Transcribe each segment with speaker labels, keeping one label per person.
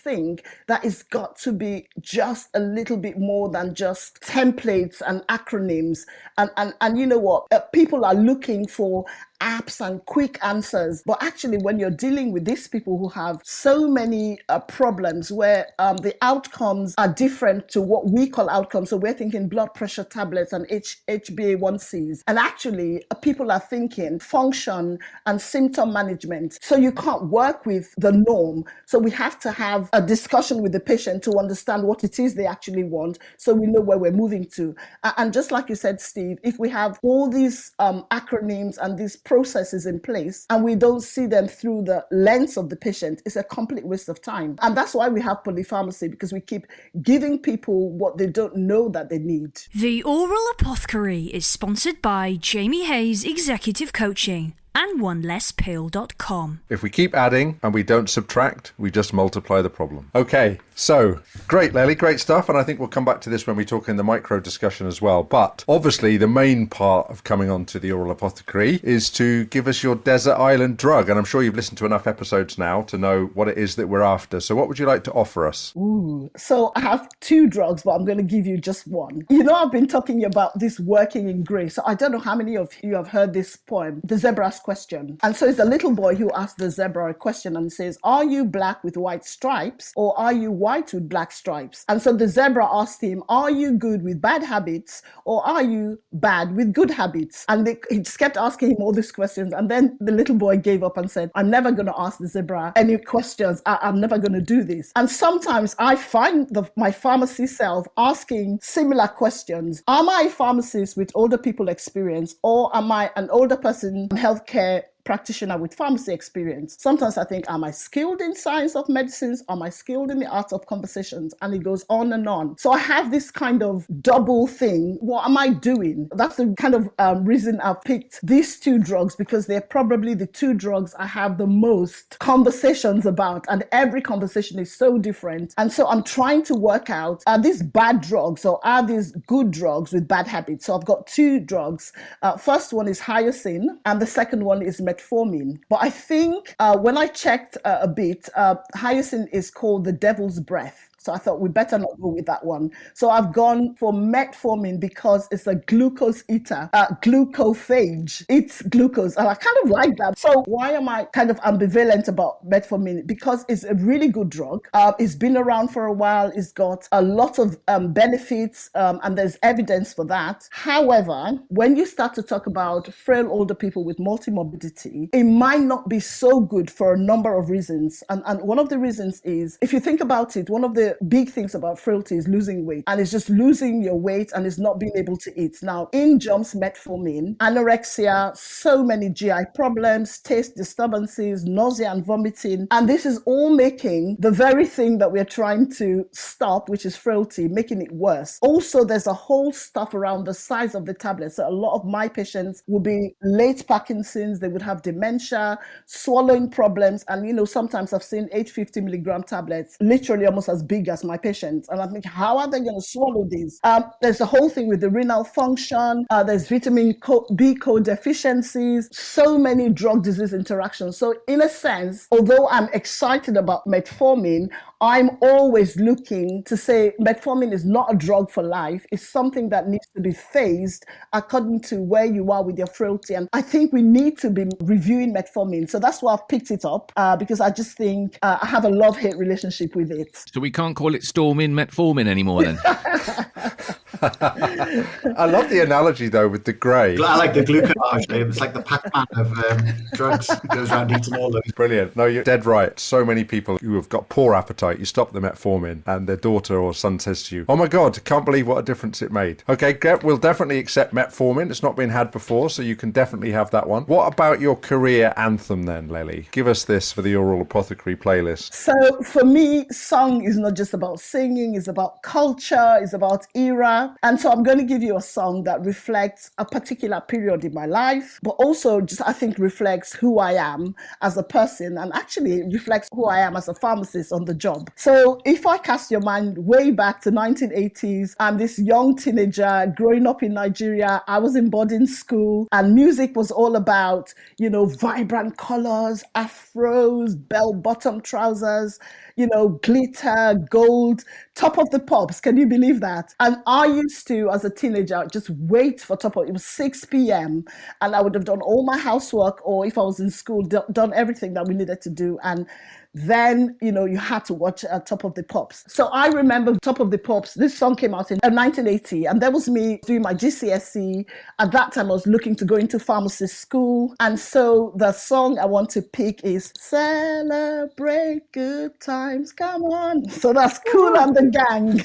Speaker 1: think that it's got to be just a little bit more than just templates and acronyms. And you know what? People are looking for apps and quick answers. But actually, when you're dealing with these people who have so many problems where the outcomes are different to what we call outcomes. So we're thinking blood pressure tablets and HbA1cs. And actually, people are thinking function and symptom management. So you can't work with the norm. So we have to have a discussion with the patient to understand what it is they actually want, so we know where we're moving to. And just like you said, Steve, if we have all these acronyms and these processes in place and we don't see them through the lens of the patient, it's a complete waste of time. And that's why we have polypharmacy, because we keep giving people what they don't know that they need.
Speaker 2: The Oral Apothecary is sponsored by Jamie Hayes Executive Coaching and onelesspill.com.
Speaker 3: If we keep adding and we don't subtract, we just multiply the problem. Okay, so great, Lelly, great stuff. And I think we'll come back to this when we talk in the micro discussion as well. But obviously, the main part of coming on to the Oral Apothecary is to give us your desert island drug. And I'm sure you've listened to enough episodes now to know what it is that we're after. So what would you like to offer us?
Speaker 1: Ooh, so I have 2 drugs, but I'm going to give you just one. You know, I've been talking about this working in grey. So I don't know how many of you have heard this poem, The Zebra's Question. And so it's a little boy who asks the zebra a question and says, are you black with white stripes or are you white with black stripes? And so the zebra asked him, are you good with bad habits or are you bad with good habits? And he just kept asking him all these questions. And then the little boy gave up and said, I'm never going to ask the zebra any questions. I'm never going to do this. And sometimes I find my pharmacy self asking similar questions. Am I a pharmacist with older people experience, or am I an older person in healthcare practitioner with pharmacy experience? Sometimes I think, am I skilled in science of medicines? Am I skilled in the art of conversations? And it goes on and on. So I have this kind of double thing. What am I doing? That's the kind of reason I picked these 2 drugs, because they're probably the 2 drugs I have the most conversations about. And every conversation is so different. And so I'm trying to work out, are these bad drugs or are these good drugs with bad habits? So I've got 2 drugs. First one is hyoscine and the second one is metformin. But I think when I checked a bit, hyoscine is called the devil's breath. So I thought we better not go with that one. So I've gone for metformin because it's a glucose eater, glucophage. It's glucose. And I kind of like that. So why am I kind of ambivalent about metformin? Because it's a really good drug. It's been around for a while. It's got a lot of benefits and there's evidence for that. However, when you start to talk about frail older people with multimorbidity, it might not be so good for a number of reasons. And one of the reasons is, if you think about it, one of the big things about frailty is losing weight, and it's just losing your weight and it's not being able to eat. Now, in jumps metformin, anorexia, so many GI problems, taste disturbances, nausea and vomiting, and this is all making the very thing that we're trying to stop, which is frailty, making it worse. Also, there's a whole stuff around the size of the tablets. So a lot of my patients will be late Parkinson's, they would have dementia, swallowing problems, and sometimes I've seen 850 milligram tablets, literally almost as big as my patients. And I think, how are they going to swallow these? There's the whole thing with the renal function. There's vitamin B co-deficiencies, so many drug disease interactions. So in a sense, although I'm excited about metformin, I'm always looking to say metformin is not a drug for life. It's something that needs to be phased according to where you are with your frailty. And I think we need to be reviewing metformin. So that's why I've picked it up, because I just think I have a love-hate relationship with it.
Speaker 4: So we can't call it storming metformin anymore then?
Speaker 3: I love the analogy though with the grey.
Speaker 5: I like the glucose. It's like the Pac-Man of drugs. It goes around eating all those.
Speaker 3: Brilliant. No, you're dead right. So many people who have got poor appetite, you stop the metformin and their daughter or son says to you, oh my God, can't believe what a difference it made. Okay, we'll definitely accept metformin. It's not been had before, so you can definitely have that one. What about your career anthem then, Lelly? Give us this for the Oral Apothecary playlist.
Speaker 1: So for me, song is not just about singing, it's about culture, it's about era. And so I'm going to give you a song that reflects a particular period in my life, but also just, I think, reflects who I am as a person, and actually reflects who I am as a pharmacist on the job. So if I cast your mind way back to 1980s, I'm this young teenager growing up in Nigeria. I was in boarding school and music was all about, vibrant colors, afros, bell-bottom trousers, glitter, gold, top of the pops. Can you believe that? And I used to, as a teenager, just wait for top of, it was 6 p.m. and I would have done all my housework, or if I was in school, done everything that we needed to do. And then, you had to watch Top of the Pops. So I remember Top of the Pops. This song came out in 1980, and that was me doing my GCSE. At that time, I was looking to go into pharmacist school. And so the song I want to pick is Celebrate Good Times, Come On. So that's Kool and the Gang.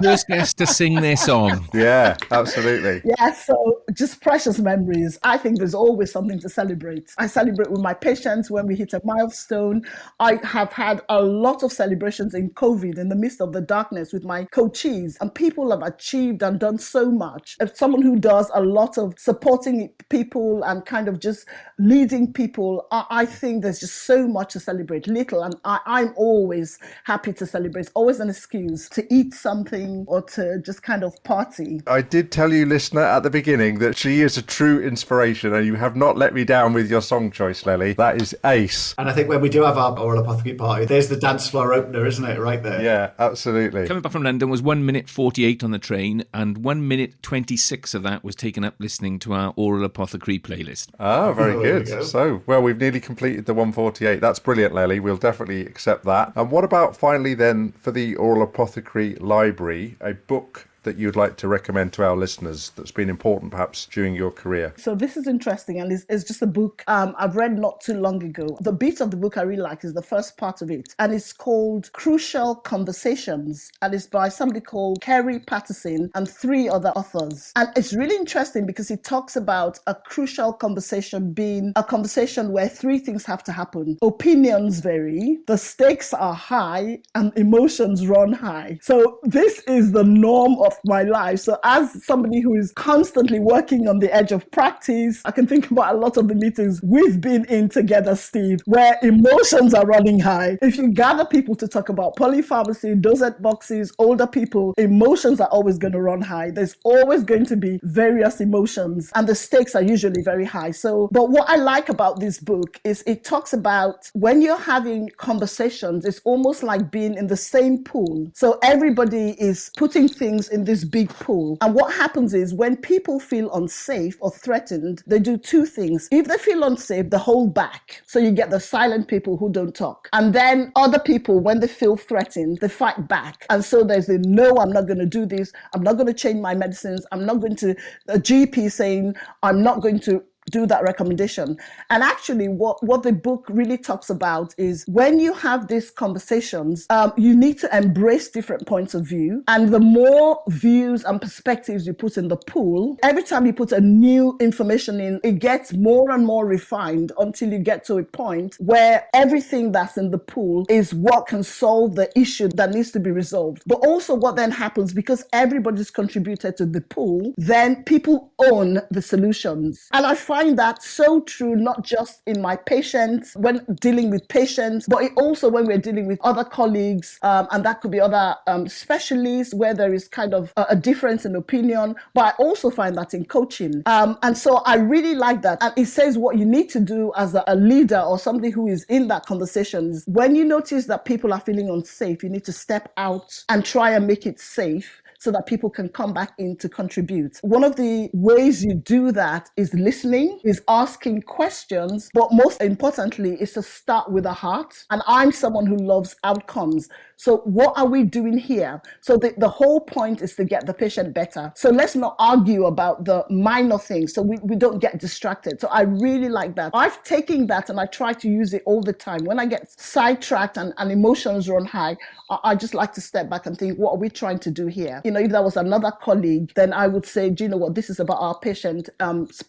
Speaker 4: First guest to sing their song.
Speaker 3: Yeah, absolutely.
Speaker 1: Yeah, so just precious memories. I think there's always something to celebrate. I celebrate with my patients when we hit a milestone. I have had a lot of celebrations in COVID in the midst of the darkness with my coachees, and people have achieved and done so much. As someone who does a lot of supporting people and kind of just leading people, I think there's just so much to celebrate. Little, and I'm always happy to celebrate. It's always an excuse to eat something or to just kind of party.
Speaker 3: I did tell you, listener, at the beginning that she is a true inspiration, and you have not let me down with your song choice, Lelly. That is ace.
Speaker 5: And I think when we do have our oral apothecary party, there's the dance floor opener, isn't it? Right there.
Speaker 3: Yeah, absolutely.
Speaker 4: Coming back from London was 1 minute 48 on the train, and 1 minute 26 of that was taken up listening to our oral apothecary playlist.
Speaker 3: Ah, very
Speaker 5: There we
Speaker 3: good.
Speaker 5: go.
Speaker 3: So, well, we've nearly completed the 148. That's brilliant, Lelly. We'll definitely accept that. And what about finally then for the Oral Apothecary Library, a book that you'd like to recommend to our listeners that's been important perhaps during your career?
Speaker 1: So this is interesting, and it's just a book I've read not too long ago. The bit of the book I really like is the first part of it, and it's called Crucial Conversations, and it's by somebody called Kerry Patterson and 3 other authors. And it's really interesting because it talks about a crucial conversation being a conversation where 3 things have to happen. Opinions vary, the stakes are high, and emotions run high. So this is the norm of my life. So as somebody who is constantly working on the edge of practice, I can think about a lot of the meetings we've been in together, Steve, where emotions are running high. If you gather people to talk about polypharmacy, dosette boxes, older people, emotions are always going to run high. There's always going to be various emotions, and the stakes are usually very high. So, but what I like about this book is it talks about when you're having conversations, it's almost like being in the same pool. So everybody is putting things in this big pool. And what happens is when people feel unsafe or threatened, they do 2 things. If they feel unsafe, they hold back. So you get the silent people who don't talk. And then other people, when they feel threatened, they fight back. And so there's the, no, I'm not going to do this. I'm not going to change my medicines. I'm not going to, a GP saying, I'm not going to do that recommendation. And actually what the book really talks about is when you have these conversations, you need to embrace different points of view. And the more views and perspectives you put in the pool, every time you put a new information in, it gets more and more refined until you get to a point where everything that's in the pool is what can solve the issue that needs to be resolved. But also what then happens, because everybody's contributed to the pool, then people own the solutions. And I find that so true, not just in my patients, when dealing with patients, but also when we're dealing with other colleagues, and that could be other specialists where there is kind of a difference in opinion. But I also find that in coaching. And so I really like that. And it says what you need to do as a leader or somebody who is in that conversation is when you notice that people are feeling unsafe, you need to step out and try and make it safe, so that people can come back in to contribute. One of the ways you do that is listening, is asking questions, but most importantly is to start with the heart. And I'm someone who loves outcomes. So what are we doing here? So the whole point is to get the patient better. So let's not argue about the minor things so we don't get distracted. So I really like that. I've taken that and I try to use it all the time. When I get sidetracked and emotions run high, I just like to step back and think, what are we trying to do here? You know, if there was another colleague, then I would say, do you know what, this is about our patient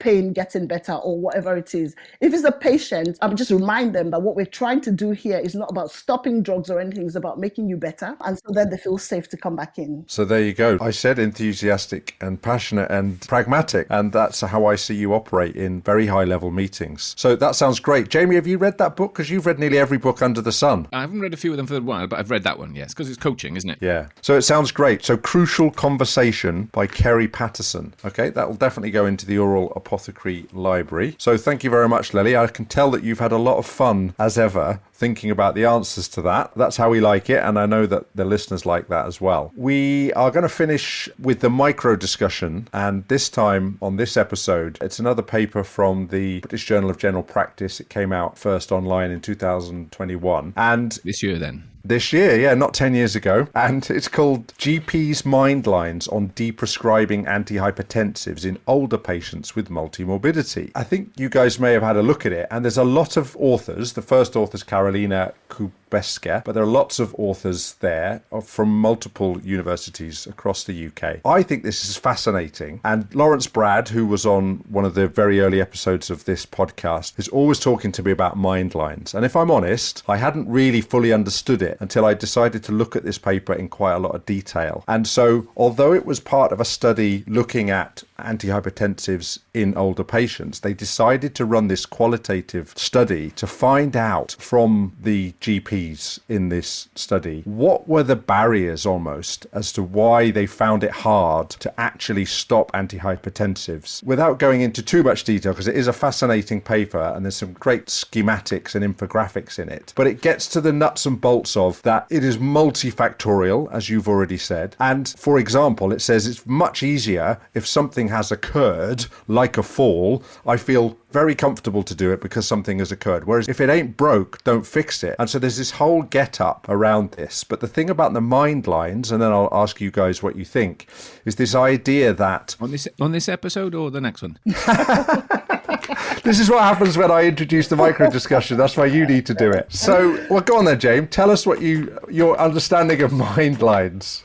Speaker 1: pain getting better or whatever it is. If it's a patient, I would just remind them that what we're trying to do here is not about stopping drugs or anything, it's about making you better. And so then they feel safe to come back in.
Speaker 3: So there you go. I said enthusiastic and passionate and pragmatic, and that's how I see you operate in very high level meetings. So that sounds great. Jamie, have you read that book? Because you've read nearly every book under the sun.
Speaker 4: I haven't read a few of them for a while, but I've read that one, yes, because it's coaching, isn't it?
Speaker 3: Yeah. So it sounds great. So Crucial Conversation by Kerry Patterson. Okay, that will definitely go into the Oral Apothecary Library. So thank you very much, Lelly. I can tell that you've had a lot of fun, as ever, thinking about the answers to that. That's how we like it, and I know that the listeners like that as well. We are going to finish with the micro discussion, and this time on this episode, it's another paper from the British Journal of General Practice. It came out first online in 2021. And
Speaker 4: this year then.
Speaker 3: This year, yeah, not 10 years ago. And it's called GP's Mindlines on Deprescribing Antihypertensives in Older Patients with Multimorbidity. I think you guys may have had a look at it, and there's a lot of authors. The first author is Karolina Kubeska, but there are lots of authors there from multiple universities across the UK. I think this is fascinating. And Lawrence Brad, who was on one of the very early episodes of this podcast, is always talking to me about Mindlines. And if I'm honest, I hadn't really fully understood it until I decided to look at this paper in quite a lot of detail. And so, although it was part of a study looking at antihypertensives in older patients, they decided to run this qualitative study to find out from the GPs in this study what were the barriers almost as to why they found it hard to actually stop antihypertensives. Without going into too much detail, because it is a fascinating paper and there's some great schematics and infographics in it, but it gets to the nuts and bolts of that it is multifactorial, as you've already said. And for example, it says it's much easier if something has occurred, like a fall. I feel very comfortable to do it because something has occurred. Whereas if it ain't broke, don't fix it. And so there's this whole get up around this. But the thing about the Mindlines, and then I'll ask you guys what you think, is this idea that
Speaker 4: on this episode or the next one?
Speaker 3: This is what happens when I introduce the micro discussion. That's why you need to do it. So, well, go on then, James. Tell us what your understanding of Mindlines.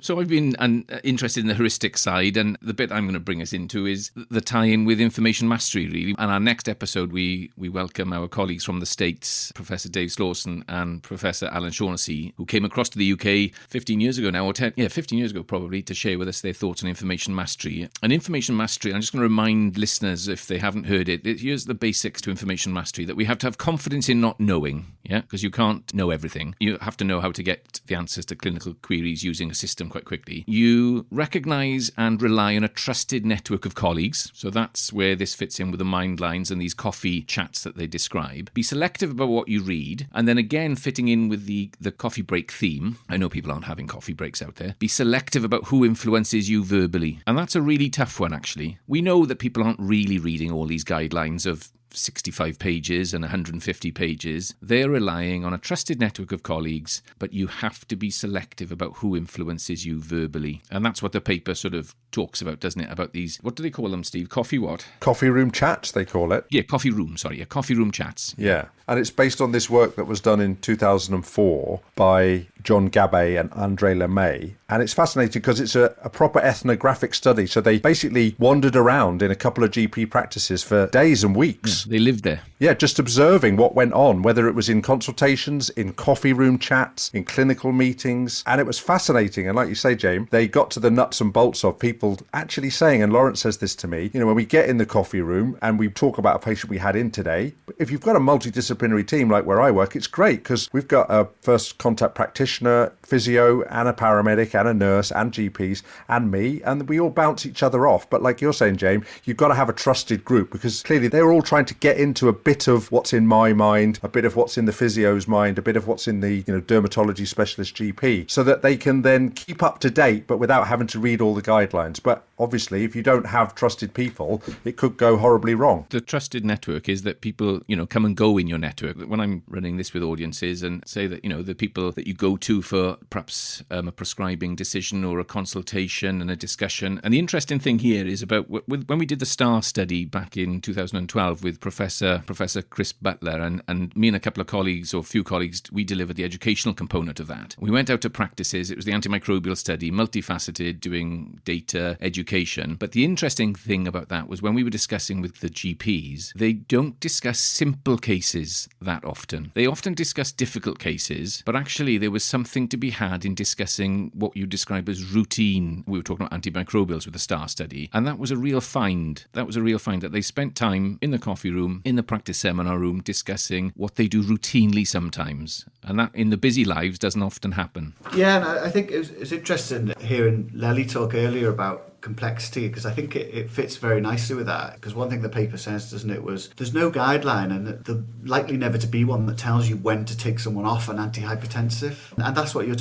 Speaker 4: So I've been interested in the heuristic side, and the bit I'm going to bring us into is the tie-in with information mastery, really. And our next episode, we welcome our colleagues from the States, Professor Dave Slawson and Professor Alan Shaughnessy, who came across to the UK 15 years ago now, or 15 years ago probably, to share with us their thoughts on information mastery. And information mastery, I'm just going to remind listeners, if they haven't heard it, here's the basics to information mastery, that we have to have confidence in not knowing, because you can't know everything. You have to know how to get the answers to clinical queries using a system quite quickly. You recognise and rely on a trusted network of colleagues, so that's where this fits in with the Mindlines and these coffee chats that they describe. Be selective about what you read, and then again fitting in with the coffee break theme. I know people aren't having coffee breaks out there. Be selective about who influences you verbally, and that's a really tough one actually. We know that people aren't really reading all these guidelines of 65 pages and 150 pages. They're relying on a trusted network of colleagues, but you have to be selective about who influences you verbally. And that's what the paper sort of talks about, doesn't it? About these, what do they call them, Steve? Coffee what?
Speaker 3: Coffee room chats, they call it.
Speaker 4: Yeah, coffee room chats.
Speaker 3: Yeah. And it's based on this work that was done in 2004 by John Gabay and Andre LeMay. And it's fascinating because it's a proper ethnographic study. So they basically wandered around in a couple of GP practices for days and weeks.
Speaker 4: They lived there.
Speaker 3: Yeah, just observing what went on, whether it was in consultations, in coffee room chats, in clinical meetings. And it was fascinating. And like you say, James, they got to the nuts and bolts of people actually saying, and Lawrence says this to me, when we get in the coffee room and we talk about a patient we had in today, if you've got a multidisciplinary team like where I work, it's great because we've got a first contact practitioner, physio, and a paramedic, and a nurse, and GPs, and me, and we all bounce each other off. But like you're saying, James, you've got to have a trusted group because clearly they're all trying to get into a bit of what's in my mind, a bit of what's in the physio's mind, a bit of what's in the dermatology specialist GP, so that they can then keep up to date, but without having to read all the guidelines. But obviously, if you don't have trusted people, it could go horribly wrong.
Speaker 4: The trusted network is that people, come and go in your network. When I'm running this with audiences and say that, the people that you go to for perhaps a prescribing decision or a consultation and a discussion. And the interesting thing here is about when we did the STAR study back in 2012 with Professor Chris Butler and me and a couple of colleagues, or a few colleagues, we delivered the educational component of that. We went out to practices. It was the antimicrobial study, multifaceted, doing data, education. But the interesting thing about that was when we were discussing with the GPs, they don't discuss simple cases that often. They often discuss difficult cases, but actually there was something to be had in discussing what you describe as routine. We were talking about antimicrobials with the STAR study, and that was a real find. That they spent time in the coffee room, in the practice seminar room, discussing what they do routinely sometimes. And that in the busy lives doesn't often happen.
Speaker 5: Yeah, and I think it's interesting hearing Lelly talk earlier about about complexity, because I think it fits very nicely with that. Because one thing the paper says, doesn't it, was there's no guideline, and the likely never to be one, that tells you when to take someone off an antihypertensive. And that's what you're